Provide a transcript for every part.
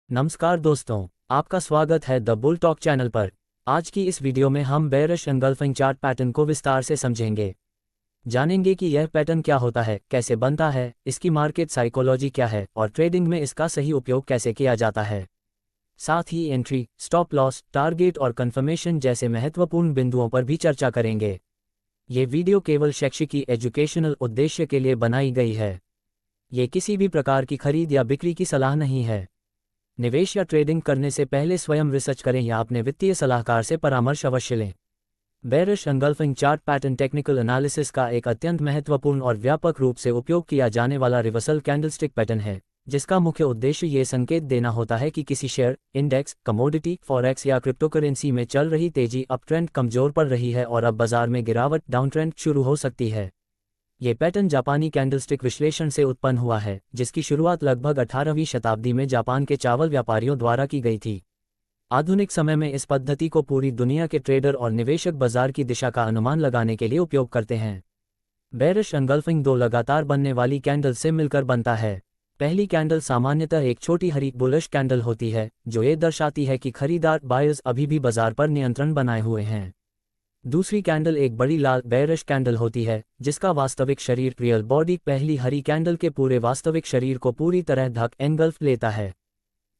नमस्कार दोस्तों, आपका स्वागत है द बुल टॉक चैनल पर। आज की इस वीडियो में हम बेयरिश एंगल्फिंग चार्ट पैटर्न को विस्तार से समझेंगे। जानेंगे कि यह पैटर्न क्या होता है, कैसे बनता है, इसकी मार्केट साइकोलॉजी क्या है और ट्रेडिंग में इसका सही उपयोग कैसे किया जाता है। साथ ही एंट्री, स्टॉप लॉस, टारगेट और कंफर्मेशन जैसे महत्वपूर्ण बिंदुओं पर भी चर्चा करेंगे। ये वीडियो केवल शैक्षिक एजुकेशनल उद्देश्य के लिए बनाई गई है। ये किसी भी प्रकार की खरीद या बिक्री की सलाह नहीं है। निवेश या ट्रेडिंग करने से पहले स्वयं रिसर्च करें या अपने वित्तीय सलाहकार से परामर्श अवश्य लें। Bearish engulfing chart pattern technical analysis का एक अत्यंत महत्वपूर्ण और व्यापक रूप से उपयोग किया जाने वाला रिवर्सल कैंडलस्टिक पैटर्न है, जिसका मुख्य उद्देश्य ये संकेत देना होता है कि किसी शेयर, इंडेक्स, कमोडिटी, फॉरेक्स या क्रिप्टोकरेंसी में चल रही तेजी अप ट्रेंड कमजोर पड़ रही है और अब बाजार में गिरावट डाउन ट्रेंड शुरू हो सकती है। ये पैटर्न जापानी कैंडलस्टिक विश्लेषण से उत्पन्न हुआ है, जिसकी शुरुआत लगभग 18वीं शताब्दी में जापान के चावल व्यापारियों द्वारा की गई थी। आधुनिक समय में इस पद्धति को पूरी दुनिया के ट्रेडर और निवेशक बाजार की दिशा का अनुमान लगाने के लिए उपयोग करते हैं। बेयरिश एंगल्फिंग दो लगातार बनने वाली कैंडल से मिलकर बनता है। पहली कैंडल सामान्यतः एक छोटी हरी बुलिश कैंडल होती है, जो ये दर्शाती है कि खरीदार बायर्स अभी भी बाजार पर नियंत्रण बनाए हुए हैं। दूसरी कैंडल एक बड़ी लाल बेयरिश कैंडल होती है, जिसका वास्तविक शरीर रियल बॉडी पहली हरी कैंडल के पूरे वास्तविक शरीर को पूरी तरह ढक एंगल्फ लेता है।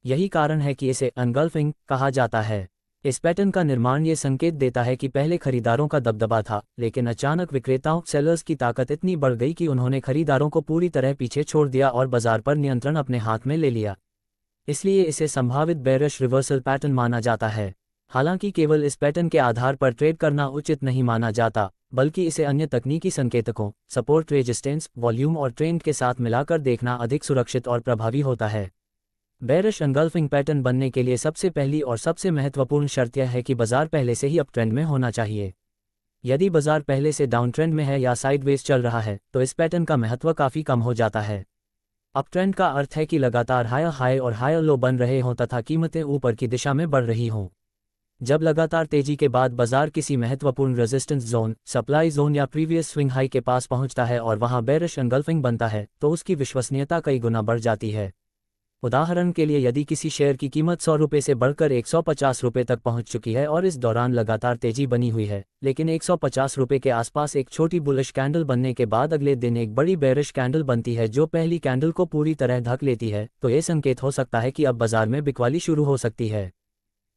यही कारण है कि इसे एंगल्फिंग कहा जाता है। इस पैटर्न का निर्माण ये संकेत देता है कि पहले खरीदारों का दबदबा था, लेकिन अचानक विक्रेताओं सेलर्स की ताकत इतनी बढ़ गई कि उन्होंने खरीदारों को पूरी तरह पीछे छोड़ दिया और बाजार पर नियंत्रण अपने हाथ में ले लिया। इसलिए इसे संभावित बेयरिश रिवर्सल पैटर्न माना जाता है। हालांकि केवल इस पैटर्न के आधार पर ट्रेड करना उचित नहीं माना जाता, बल्कि इसे अन्य तकनीकी संकेतकों, सपोर्ट, रेजिस्टेंस, वॉल्यूम और ट्रेंड के साथ मिलाकर देखना अधिक सुरक्षित और प्रभावी होता है। बेयरिश एंगल्फिंग पैटर्न बनने के लिए सबसे पहली और सबसे महत्वपूर्ण शर्त यह है कि बाजार पहले से ही अप ट्रेंड में होना चाहिए। यदि बाजार पहले से डाउन ट्रेंड में है या साइडवेज चल रहा है, तो इस पैटर्न का महत्व काफ़ी कम हो जाता है। अप ट्रेंड का अर्थ है कि लगातार हायर हाई और हायर लो बन रहे हों तथा कीमतें ऊपर की दिशा में बढ़ रही हों। जब लगातार तेजी के बाद बाजार किसी महत्वपूर्ण रेजिस्टेंस जोन, सप्लाई जोन या प्रीवियस स्विंग हाई के पास पहुंचता है और वहां बेयरिश एंगल्फिंग बनता है, तो उसकी विश्वसनीयता कई गुना बढ़ जाती है। उदाहरण के लिए, यदि किसी शेयर की कीमत 100 रुपये से बढ़कर 150 रुपये तक पहुंच चुकी है और इस दौरान लगातार तेजी बनी हुई है, लेकिन 150 रुपये के आसपास एक छोटी बुलिश कैंडल बनने के बाद अगले दिन एक बड़ी बेयरिश कैंडल बनती है जो पहली कैंडल को पूरी तरह ढक लेती है, तो ये संकेत हो सकता है कि अब बाजार में बिकवाली शुरू हो सकती है।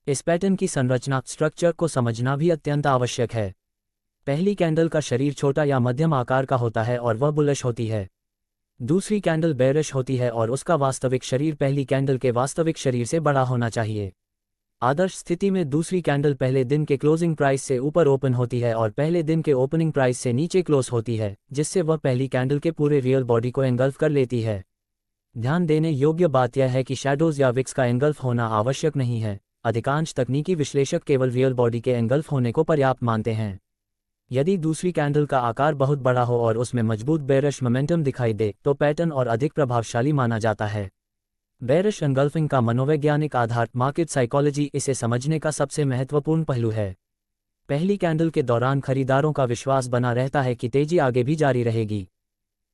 इस पैटर्न की संरचना स्ट्रक्चर को समझना भी अत्यंत आवश्यक है। पहली कैंडल का शरीर छोटा या मध्यम आकार का होता है और वह बुलिश होती है। दूसरी कैंडल बेयरिश होती है और उसका वास्तविक शरीर पहली कैंडल के वास्तविक शरीर से बड़ा होना चाहिए। आदर्श स्थिति में दूसरी कैंडल पहले दिन के क्लोजिंग प्राइस से ऊपर ओपन होती है और पहले दिन के ओपनिंग प्राइस से नीचे क्लोज होती है, जिससे वह पहली कैंडल के पूरे रियल बॉडी को एंगल्फ कर लेती है। ध्यान देने योग्य बात यह है कि शैडोज या विक्स का एंगल्फ होना आवश्यक नहीं है। अधिकांश तकनीकी विश्लेषक केवल रियल बॉडी के एंगल्फ होने को पर्याप्त मानते हैं। यदि दूसरी कैंडल का आकार बहुत बड़ा हो और उसमें मजबूत बेयरिश मोमेंटम दिखाई दे, तो पैटर्न और अधिक प्रभावशाली माना जाता है। बेयरिश एंगल्फिंग का मनोवैज्ञानिक आधार मार्केट साइकोलॉजी इसे समझने का सबसे महत्वपूर्ण पहलू है। पहली कैंडल के दौरान खरीदारों का विश्वास बना रहता है कि तेजी आगे भी जारी रहेगी।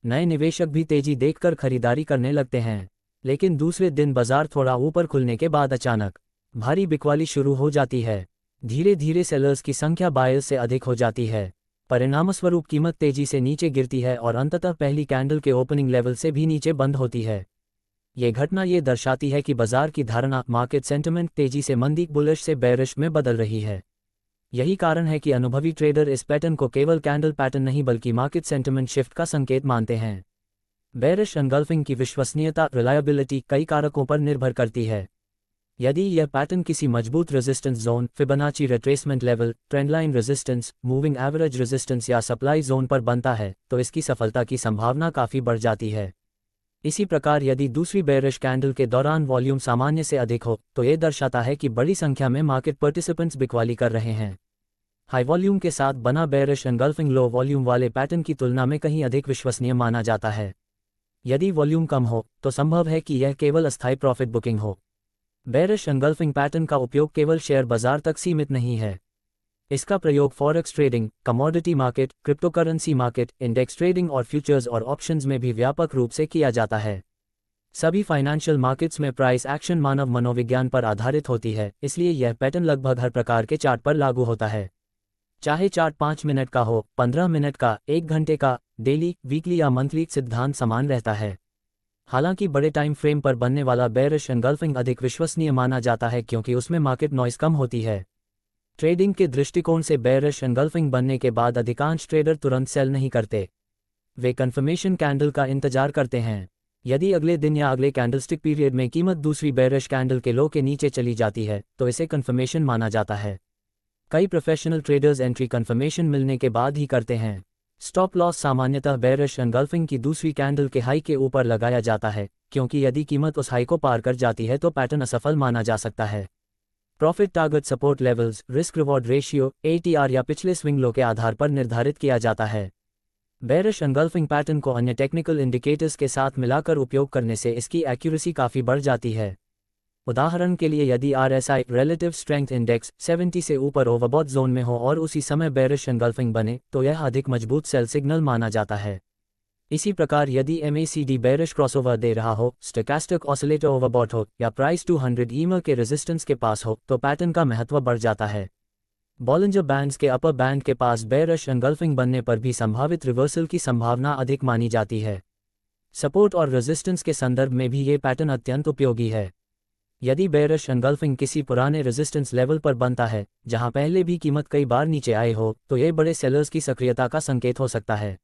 नए निवेशक भी तेजी देखकर खरीदारी करने लगते हैं, लेकिन दूसरे दिन बाजार थोड़ा ऊपर खुलने के बाद अचानक भारी बिकवाली शुरू हो जाती है। धीरे धीरे सेलर्स की संख्या बायर्स से अधिक हो जाती है। परिणामस्वरूप कीमत तेजी से नीचे गिरती है और अंततः पहली कैंडल के ओपनिंग लेवल से भी नीचे बंद होती है। ये घटना ये दर्शाती है कि बाजार की धारणा, मार्केट सेंटिमेंट तेजी से मंदी बुलिश से बेयरिश में बदल रही है। यही कारण है कि अनुभवी ट्रेडर इस पैटर्न को केवल कैंडल पैटर्न नहीं बल्कि मार्केट सेंटिमेंट शिफ्ट का संकेत मानते हैं। बेयरिश एंगल्फिंग की विश्वसनीयता, रिलायबिलिटी कई कारकों पर निर्भर करती है। यदि यह पैटर्न किसी मजबूत resistance zone, Fibonacci retracement level, trendline resistance, moving average resistance या सप्लाई जोन पर बनता है, तो इसकी सफलता की संभावना काफ़ी बढ़ जाती है। इसी प्रकार यदि दूसरी बेयरिश कैंडल के दौरान वॉल्यूम सामान्य से अधिक हो, तो यह दर्शाता है कि बड़ी संख्या में मार्केट पार्टिसिपेंट्स बिकवाली कर रहे हैं। हाई वॉल्यूम के साथ बना बेयरिश एंगल्फिंग लो वॉल्यूम वाले पैटर्न की तुलना में कहीं अधिक विश्वसनीय माना जाता है। यदि वॉल्यूम कम हो, तो संभव है कि यह केवल अस्थायी प्रॉफिट बुकिंग हो। बेयरिश एंगल्फिंग पैटर्न का उपयोग केवल शेयर बाजार तक सीमित नहीं है। इसका प्रयोग forex trading, commodity market, cryptocurrency market, index trading और फ्यूचर्स और ऑप्शंस में भी व्यापक रूप से किया जाता है। सभी फाइनेंशियल मार्केट्स में प्राइस एक्शन मानव मनोविज्ञान पर आधारित होती है, इसलिए यह पैटर्न लगभग हर प्रकार के चार्ट पर लागू होता है। चाहे चार्ट 5 मिनट का हो, 15 मिनट का, 1 घंटे का, डेली, वीकली या मंथली, सिद्धांत समान रहता है। हालांकि बड़े टाइम फ्रेम पर बनने वाला बेयरिश एंगल्फिंग अधिक विश्वसनीय माना जाता है क्योंकि उसमें मार्केट नॉइज कम होती है। ट्रेडिंग के दृष्टिकोण से बेयरिश एंगल्फिंग बनने के बाद अधिकांश ट्रेडर तुरंत सेल नहीं करते। वे कन्फर्मेशन कैंडल का इंतजार करते हैं। यदि अगले दिन या अगले कैंडलस्टिक पीरियड में कीमत दूसरी बेयरिश कैंडल के लो के नीचे चली जाती है तो इसे कन्फर्मेशन माना जाता है। कई प्रोफेशनल ट्रेडर्स एंट्री कन्फर्मेशन मिलने के बाद ही करते हैं। स्टॉप लॉस सामान्यतः बेयरिश एंगल्फिंग की दूसरी कैंडल के हाई के ऊपर लगाया जाता है, क्योंकि यदि कीमत उस हाई को पार कर जाती है तो पैटर्न असफल माना जा सकता है। Profit target support levels, risk reward ratio, ATR या पिछले स्विंग लो के आधार पर निर्धारित किया जाता है। बेयरिश एंगल्फिंग पैटर्न को अन्य टेक्निकल इंडिकेटर्स के साथ मिलाकर उपयोग करने से इसकी एक्यूरेसी काफ़ी बढ़ जाती है। उदाहरण के लिए यदि RSI रिलेटिव स्ट्रेंथ इंडेक्स 70 से ऊपर ओवरबॉट जोन में हो और उसी समय बेयरिश एंगल्फिंग बने तो यह अधिक मजबूत सेल सिग्नल माना जाता है। इसी प्रकार यदि MACD बेयरिश क्रॉसओवर दे रहा हो, स्टोचैस्टिक ऑसिलेटर ओवरबॉट हो या प्राइस 200 EMA के रेजिस्टेंस के पास हो तो पैटर्न का महत्व बढ़ जाता है। बॉलिंजर बैंड्स के अपर बैंड के पास बेयरिश एंगल्फिंग बनने पर भी संभावित रिवर्सल की संभावना अधिक मानी जाती है। सपोर्ट और रेजिस्टेंस के संदर्भ में भी ये पैटर्न अत्यंत उपयोगी है। यदि बेयरिश एंगल्फिंग किसी पुराने रेजिस्टेंस लेवल पर बनता है जहां पहले भी कीमत कई बार नीचे आए हो तो ये बड़े सेलर्स की सक्रियता का संकेत हो सकता है।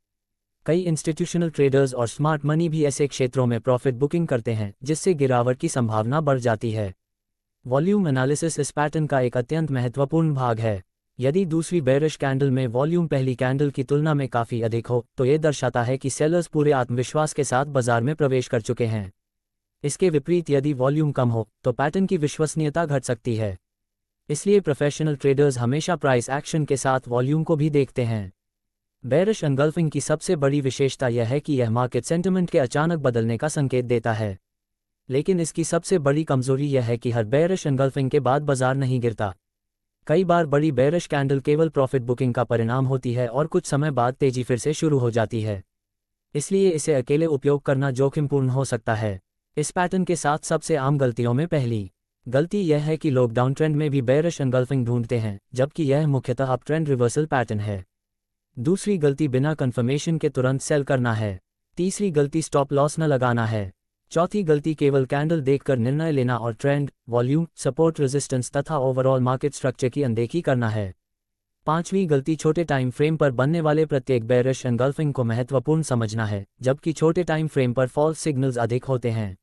कई इंस्टीट्यूशनल ट्रेडर्स और स्मार्ट मनी भी ऐसे क्षेत्रों में प्रॉफिट बुकिंग करते हैं जिससे गिरावट की संभावना बढ़ जाती है। वॉल्यूम एनालिसिस इस पैटर्न का एक अत्यंत महत्वपूर्ण भाग है। यदि दूसरी बेयरिश कैंडल में वॉल्यूम पहली कैंडल की तुलना में काफ़ी अधिक हो तो ये दर्शाता है कि सेलर्स पूरे आत्मविश्वास के साथ बाजार में प्रवेश कर चुके हैं। इसके विपरीत यदि वॉल्यूम कम हो तो पैटर्न की विश्वसनीयता घट सकती है। इसलिए प्रोफेशनल ट्रेडर्स हमेशा प्राइस एक्शन के साथ वॉल्यूम को भी देखते हैं। बेयरिश एंगल्फिंग की सबसे बड़ी विशेषता यह है कि यह मार्केट सेंटिमेंट के अचानक बदलने का संकेत देता है। लेकिन इसकी सबसे बड़ी कमजोरी यह है कि हर बेयरिश एंगल्फिंग के बाद बाजार नहीं गिरता। कई बार बड़ी बेयरिश कैंडल केवल प्रॉफिट बुकिंग का परिणाम होती है और कुछ समय बाद तेजी फिर से शुरू हो जाती है। इसलिए इसे अकेले उपयोग करना जोखिमपूर्ण हो सकता है। इस पैटर्न के साथ सबसे आम गलतियों में पहली गलती यह है कि लोग डाउन ट्रेंड में भी बेयरिश एंगल्फिंग ढूंढते हैं, जबकि यह मुख्यतः अप ट्रेंड रिवर्सल पैटर्न है। दूसरी गलती बिना कंफर्मेशन के तुरंत सेल करना है। तीसरी गलती स्टॉप लॉस न लगाना है। चौथी गलती केवल कैंडल देखकर निर्णय लेना और ट्रेंड, वॉल्यूम, सपोर्ट, रेजिस्टेंस तथा ओवरऑल मार्केट स्ट्रक्चर की अनदेखी करना है। पांचवी गलती छोटे टाइम फ्रेम पर बनने वाले प्रत्येक बेयरिश एंगल्फिंग को महत्वपूर्ण समझना है, जबकि छोटे टाइम फ्रेम पर फॉल्स सिग्नल्स अधिक होते हैं।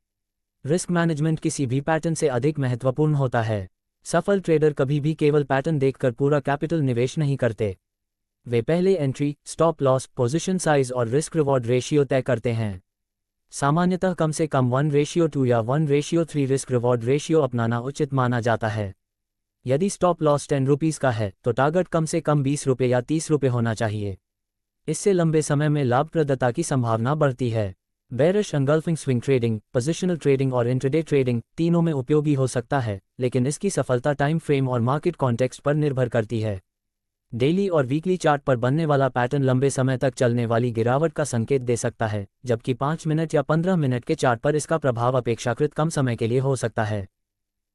रिस्क मैनेजमेंट किसी भी पैटर्न से अधिक महत्वपूर्ण होता है। सफल ट्रेडर कभी भी केवल पैटर्न देखकर पूरा कैपिटल निवेश नहीं करते। वे पहले entry, stop loss, position size और रिस्क रिवॉर्ड रेशियो तय करते हैं। सामान्यतः कम से कम 1:2 या 1:3 रिस्क रिवॉर्ड रेशियो अपनाना उचित माना जाता है। यदि स्टॉप लॉस 10 रुपीज़ का है तो टारगेट कम से कम 20 रुपये या 30 रुपये होना चाहिए। इससे लंबे समय में लाभप्रदता की संभावना बढ़ती है। Bearish engulfing swing trading, positional trading और इंट्राडे ट्रेडिंग तीनों में उपयोगी हो सकता है, लेकिन इसकी सफलता टाइम फ्रेम और मार्केट कॉन्टेक्स्ट पर निर्भर करती है। डेली और वीकली चार्ट पर बनने वाला पैटर्न लंबे समय तक चलने वाली गिरावट का संकेत दे सकता है, जबकि 5 मिनट या 15 मिनट के चार्ट पर इसका प्रभाव अपेक्षाकृत कम समय के लिए हो सकता है।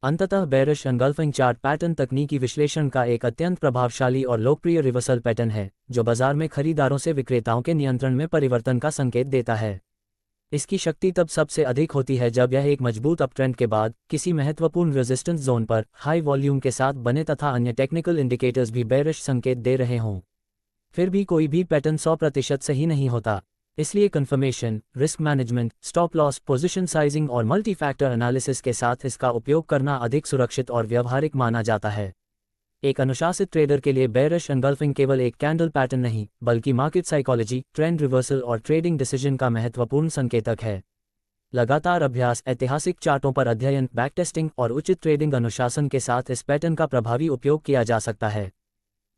अंततः बेयरिश एंगल्फिंग चार्ट पैटर्न तकनीकी विश्लेषण का एक अत्यंत प्रभावशाली और लोकप्रिय रिवर्सल पैटर्न है, जो बाजार में खरीदारों से विक्रेताओं के नियंत्रण में परिवर्तन का संकेत देता है। इसकी शक्ति तब सबसे अधिक होती है जब यह एक मजबूत अपट्रेंड के बाद किसी महत्वपूर्ण रेजिस्टेंस जोन पर हाई वॉल्यूम के साथ बने तथा अन्य टेक्निकल इंडिकेटर्स भी बेयरिश संकेत दे रहे हों। फिर भी कोई भी पैटर्न 100% सही नहीं होता। इसलिए confirmation, risk management, stop loss, position sizing और मल्टी फैक्टर एनालिसिस के साथ इसका उपयोग करना अधिक सुरक्षित और व्यावहारिक माना जाता है। एक अनुशासित ट्रेडर के लिए बेयरिश एंगल्फिंग केवल एक कैंडल पैटर्न नहीं, बल्कि मार्केट साइकोलॉजी, ट्रेंड रिवर्सल और ट्रेडिंग डिसीजन का महत्वपूर्ण संकेतक है। लगातार अभ्यास, ऐतिहासिक चार्टों पर अध्ययन, बैकटेस्टिंग और उचित ट्रेडिंग अनुशासन के साथ इस पैटर्न का प्रभावी उपयोग किया जा सकता है।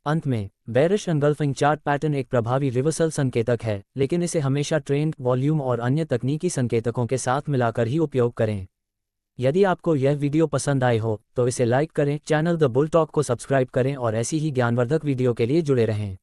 अंत में, बेयरिश एंगल्फिंग चार्ट पैटर्न एक प्रभावी रिवर्सल संकेतक है, लेकिन इसे हमेशा ट्रेंड, वॉल्यूम और अन्य तकनीकी संकेतकों के साथ मिलाकर ही उपयोग करें। यदि आपको यह वीडियो पसंद आए हो तो इसे लाइक करें, चैनल द बुल टॉक को सब्सक्राइब करें और ऐसी ही ज्ञानवर्धक वीडियो के लिए जुड़े रहें।